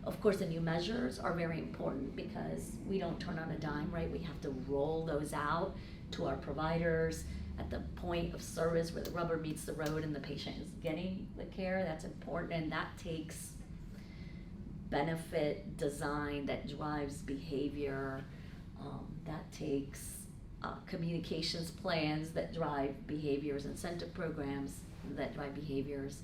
Of course, the new measures are very important because we don't turn on a dime, right? We have to roll those out to our providers at the point of service where the rubber meets the road and the patient is getting the care. That's important, and that takes benefit design that drives behavior. That takes communications plans that drive behaviors, incentive programs that drive behaviors,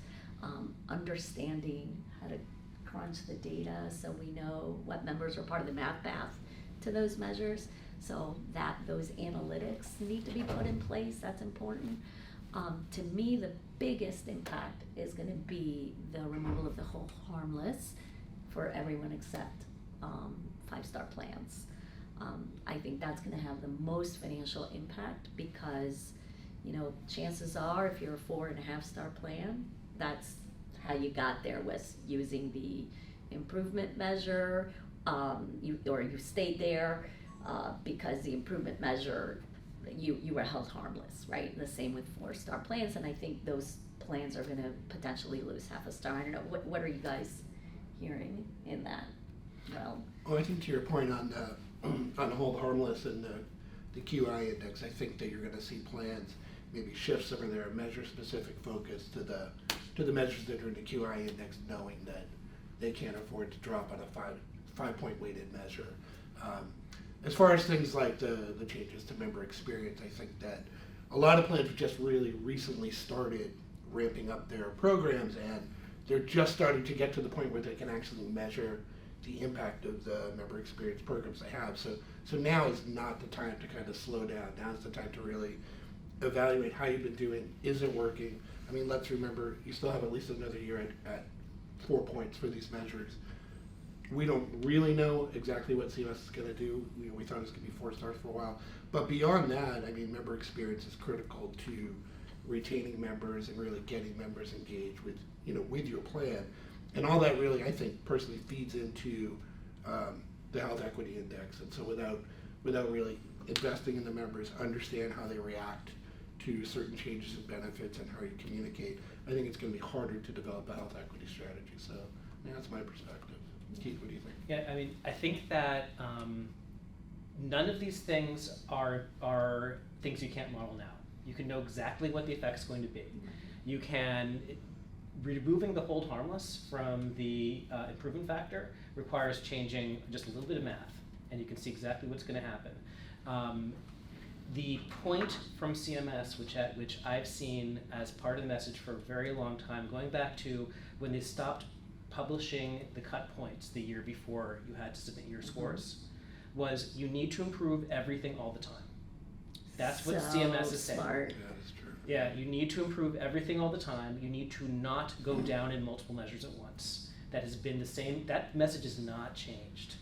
understanding how to crunch the data so we know what members are part of the math path to those measures, so that those analytics need to be put in place. That's important. To me, the biggest impact is going to be the removal of the whole harmless for everyone except 5-star plans. I think that's going to have the most financial impact because, chances are if you're a 4.5-star plan, that's how you got there, was using the improvement measure, you stayed there because the improvement measure, you were held harmless, right? The same with 4-star plans, and I think those plans are going to potentially lose half a star. I don't know, what are you guys hearing in that realm? Well, I think to your point on the hold harmless and the QI index, I think that you're going to see plans maybe shift some of their measure-specific focus to the measures that are in the QI index, knowing that they can't afford to drop on a 5-point weighted measure. As far as things like the changes to member experience, I think that a lot of plans have just really recently started ramping up their programs, and they're just starting to get to the point where they can actually measure the impact of the member experience programs they have. So now is not the time to kind of slow down. Now is the time to really evaluate how you've been doing. Is it working? I mean, let's remember, you still have at least another year at 4 points for these measures. We don't really know exactly what CMS is going to do. We thought it was going to be 4 stars for a while. But beyond that, I mean, member experience is critical to retaining members and really getting members engaged with your plan. And all that really, I think, personally feeds into the health equity index. And so without really investing in the members, understand how they react to certain changes in benefits and how you communicate, I think it's going to be harder to develop a health equity strategy. So that's my perspective. Keith, what do you think? Yeah, I mean, I think that none of these things are things you can't model now. You can know exactly what the effect's going to be. You can, removing the hold harmless from the improvement factor requires changing just a little bit of math, and you can see exactly what's going to happen. The point from CMS, which I've seen as part of the message for a very long time, going back to when they stopped publishing the cut points the year before you had to submit your scores, was you need to improve everything all the time. That's what CMS is saying. Smart. Yeah, that's true. Yeah, you need to improve everything all the time. You need to not go down in multiple measures at once. That has been the same, that message has not changed.